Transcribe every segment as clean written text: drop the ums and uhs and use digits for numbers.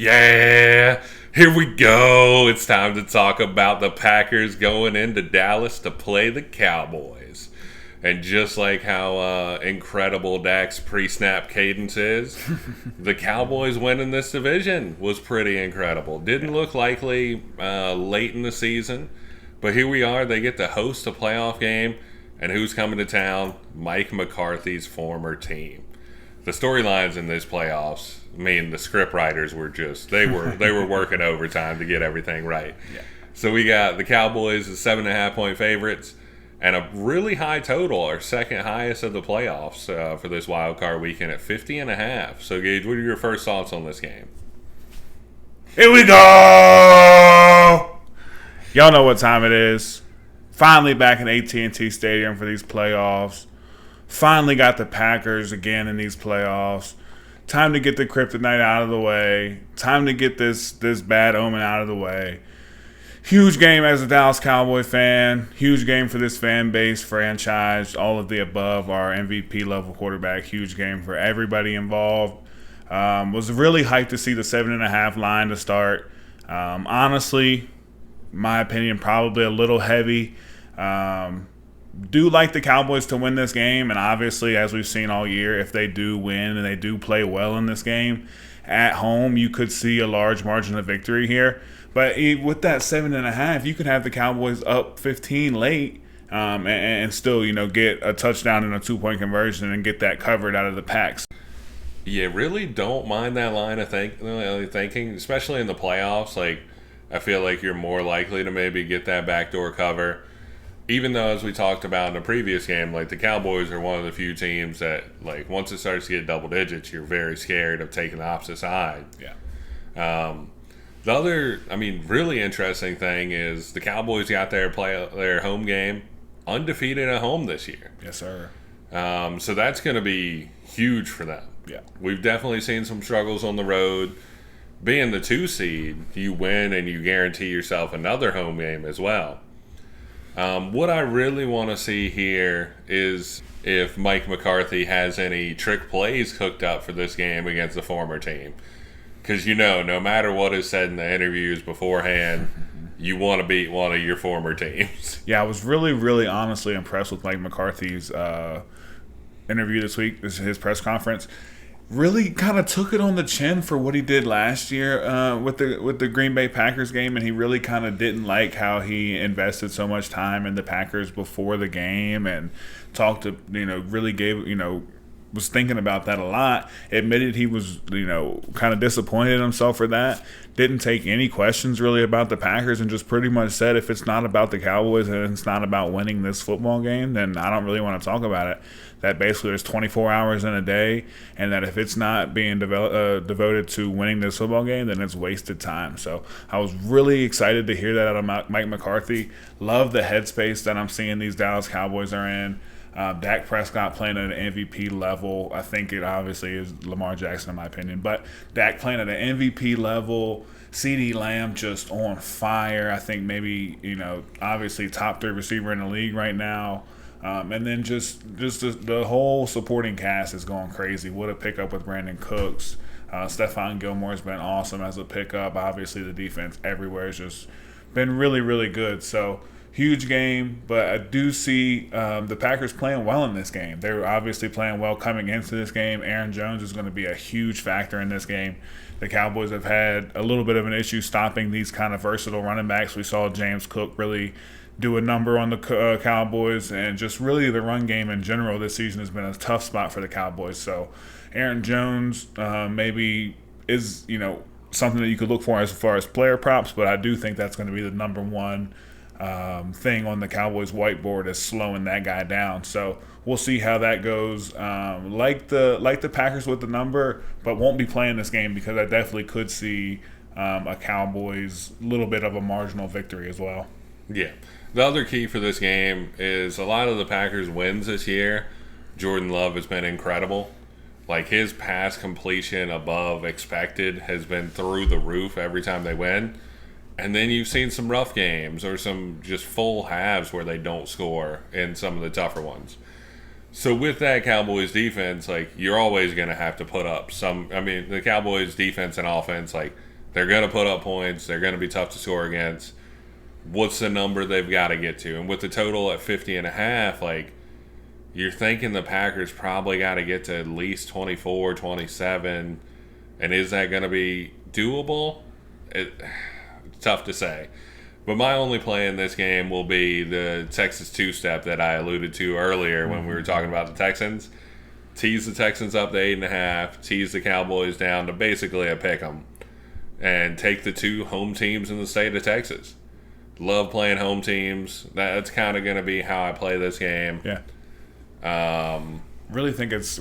Yeah, here we go. It's time to talk about the Packers going into Dallas to play the Cowboys. And just like how incredible Dak's pre-snap cadence is, the Cowboys winning this division was pretty incredible. Didn't look likely late in the season, but here we are. They get to host a playoff game, and who's coming to town? Mike McCarthy's former team. The storylines in this playoffs, I mean, the script writers were just, they were working overtime to get everything right. Yeah. So we got the Cowboys as 7.5-point favorites and a really high total, our second highest of the playoffs for this Wildcard weekend at 50.5. So, Gage, what are your first thoughts on this game? Here we go! Y'all know what time it is. Finally back in AT&T Stadium for these playoffs. Finally got the Packers again in these playoffs. Time to get the kryptonite out of the way. Time to get this bad omen out of the way. Huge game as a Dallas Cowboy fan. Huge game for this fan base, franchise, all of the above. Our MVP level quarterback. Huge game for everybody involved. Was really hyped to see the 7.5 line to start. Honestly, my opinion, probably a little heavy. Do like the Cowboys to win this game, and obviously, as we've seen all year, if they do win and they do play well in this game at home, you could see a large margin of victory here. But with that 7.5, you could have the Cowboys up 15 late and still, get a touchdown and a 2-point conversion and get that covered out of the Packs. Yeah, really don't mind that line of thinking, especially in the playoffs. Like, I feel like you're more likely to maybe get that backdoor cover. Even though, as we talked about in the previous game, like the Cowboys are one of the few teams that, like, once it starts to get double digits, you're very scared of taking the opposite side. Yeah. The other, really interesting thing is the Cowboys got their home game undefeated at home this year. Yes, sir. So that's going to be huge for them. Yeah. We've definitely seen some struggles on the road. Being the 2 seed, you win and you guarantee yourself another home game as well. What I really want to see here is if Mike McCarthy has any trick plays cooked up for this game against the former team. Because, no matter what is said in the interviews beforehand, you want to beat one of your former teams. Yeah, I was really, really honestly impressed with Mike McCarthy's interview this week, his press conference. Really kind of took it on the chin for what he did last year with the Green Bay Packers game, and he really kind of didn't like how he invested so much time in the Packers before the game and talked to, really gave, was thinking about that a lot. Admitted he was, kind of disappointed in himself for that. Didn't take any questions really about the Packers and just pretty much said if it's not about the Cowboys and it's not about winning this football game, then I don't really want to talk about it. That basically there's 24 hours in a day, and that if it's not being devoted to winning this football game, then it's wasted time. So I was really excited to hear that out of Mike McCarthy. Love the headspace that I'm seeing these Dallas Cowboys are in. Dak Prescott playing at an MVP level. I think it obviously is Lamar Jackson in my opinion, but Dak playing at an MVP level. CeeDee Lamb just on fire. I think maybe, obviously top 3 receiver in the league right now. And then just the whole supporting cast is going crazy. What a pickup with Brandon Cooks. Stephon Gilmore's been awesome as a pickup. Obviously the defense everywhere has just been really, really good. So huge game, but I do see the Packers playing well in this game. They were obviously playing well coming into this game. Aaron Jones is going to be a huge factor in this game. The Cowboys have had a little bit of an issue stopping these kind of versatile running backs. We saw James Cook really do a number on the Cowboys, and just really the run game in general this season has been a tough spot for the Cowboys. So Aaron Jones maybe is, something that you could look for as far as player props, but I do think that's going to be the number one thing on the Cowboys whiteboard is slowing that guy down. So we'll see how that goes. Like the Packers with the number, but won't be playing this game because I definitely could see a Cowboys little bit of a marginal victory as well. Yeah. The other key for this game is a lot of the Packers' wins this year. Jorand Love has been incredible. Like, his pass completion above expected has been through the roof every time they win. And then you've seen some rough games or some just full halves where they don't score in some of the tougher ones. So with that Cowboys defense, like, you're always going to have to put up some – the Cowboys defense and offense, like, They're going to put up points. They're going to be tough to score against. What's the number they've got to get to? And with the total at 50.5, like, you're thinking the Packers probably got to get to at least 24, 27. And is that going to be doable? It's tough to say. But my only play in this game will be the Texas two-step that I alluded to earlier when we were talking about the Texans. Tease the Texans up to 8.5. Tease the Cowboys down to basically a pick 'em. And take the two home teams in the state of Texas. Love playing home teams. That's kind of going to be how I play this game. Yeah. Really think it's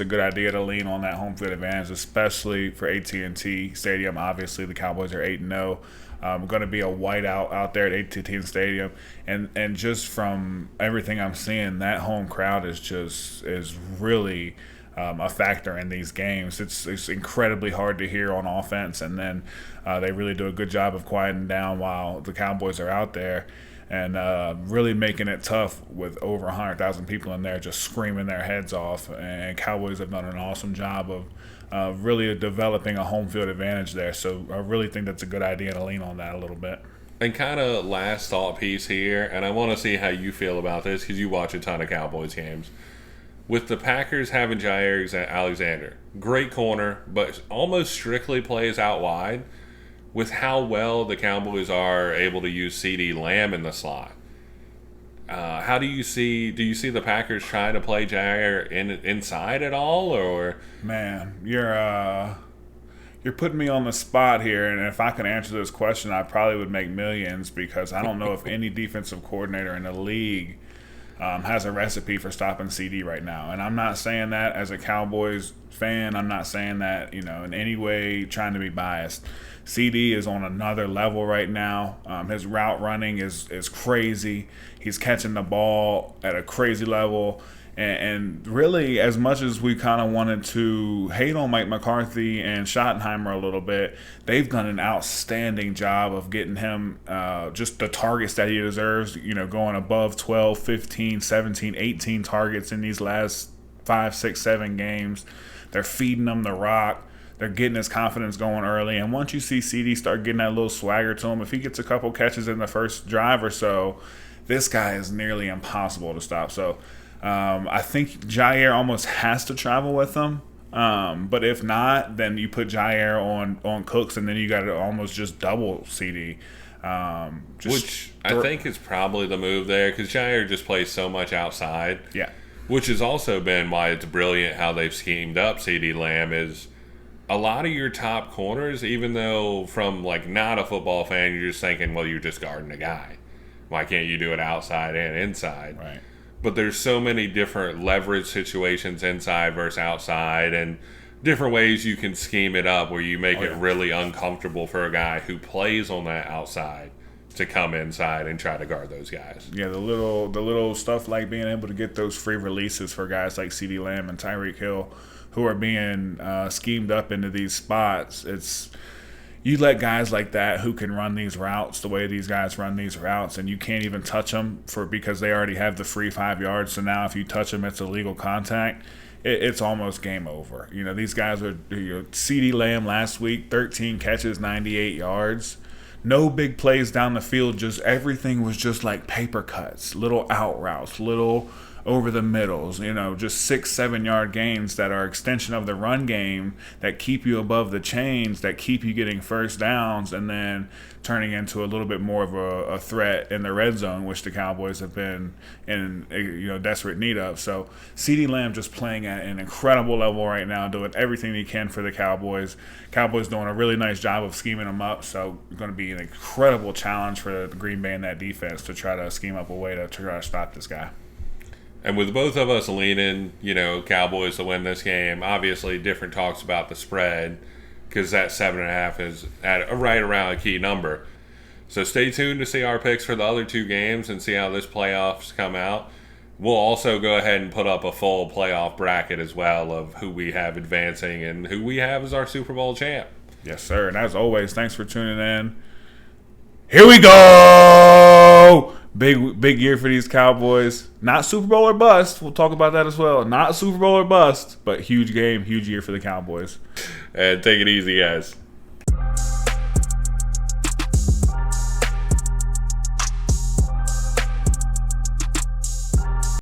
a good idea to lean on that home field advantage, especially for AT&T Stadium. Obviously, the Cowboys are 8-0. Going to be a whiteout out there at AT&T Stadium, and just from everything I'm seeing, that home crowd is really a factor in these games. It's incredibly hard to hear on offense, and then they really do a good job of quieting down while the Cowboys are out there. And really making it tough with over 100,000 people in there just screaming their heads off. And Cowboys have done an awesome job of really developing a home field advantage there. So I really think that's a good idea to lean on that a little bit. And kind of last thought piece here, and I want to see how you feel about this because you watch a ton of Cowboys games. With the Packers having Jair Alexander, great corner, but almost strictly plays out wide. With how well the Cowboys are able to use CeeDee Lamb in the slot, how do you see the Packers trying to play Jair inside at all, or? Man, you're putting me on the spot here, and if I could answer this question, I probably would make millions because I don't know if any defensive coordinator in the league has a recipe for stopping CD right now. And I'm not saying that as a Cowboys fan. I'm not saying that in any way trying to be biased. CD is on another level right now. His route running is crazy. He's catching the ball at a crazy level. And really, as much as we kind of wanted to hate on Mike McCarthy and Schottenheimer a little bit, they've done an outstanding job of getting him just the targets that he deserves, going above 12, 15, 17, 18 targets in these last 5, 6, 7 games. They're feeding him the rock. They're getting his confidence going early. And once you see CD start getting that little swagger to him, if he gets a couple catches in the first drive or so, this guy is nearly impossible to stop. So I think Jair almost has to travel with him. But if not, then you put Jair on Cooks, and then you got to almost just double CD. Which I think is probably the move there because Jair just plays so much outside. Yeah. Which has also been why it's brilliant how they've schemed up CeeDee Lamb is a lot of your top corners, even though from not a football fan, you're just thinking, well, you're just guarding a guy. Why can't you do it outside and inside? Right. But there's so many different leverage situations inside versus outside and different ways you can scheme it up where you make it really uncomfortable for a guy who plays on that outside to come inside and try to guard those guys. Yeah, the little stuff like being able to get those free releases for guys like CeeDee Lamb and Tyreek Hill who are being schemed up into these spots. You let guys like that who can run these routes the way these guys run these routes, and you can't even touch them because they already have the free 5 yards. So now if you touch them, it's illegal contact. It's almost game over. These guys are CeeDee Lamb last week, 13 catches, 98 yards. No big plays down the field, just everything was just like paper cuts, little out routes, little over the middles, just 6-7 yard gains that are extension of the run game that keep you above the chains, that keep you getting first downs, and then turning into a little bit more of a threat in the red zone, which the Cowboys have been in desperate need of. So CeeDee Lamb just playing at an incredible level right now, doing everything he can for the Cowboys. Cowboys doing a really nice job of scheming him up, so it's going to be an incredible challenge for the Green Bay and that defense to try to scheme up a way to try to stop this guy. And with both of us leaning, Cowboys to win this game, obviously different talks about the spread because that 7.5 is at right around a key number. So stay tuned to see our picks for the other two games and see how this playoffs come out. We'll also go ahead and put up a full playoff bracket as well of who we have advancing and who we have as our Super Bowl champ. Yes, sir. And as always, thanks for tuning in. Here we go! Big year for these Cowboys. Not Super Bowl or bust. We'll talk about that as well. Not Super Bowl or bust, but huge game, huge year for the Cowboys. And take it easy, guys.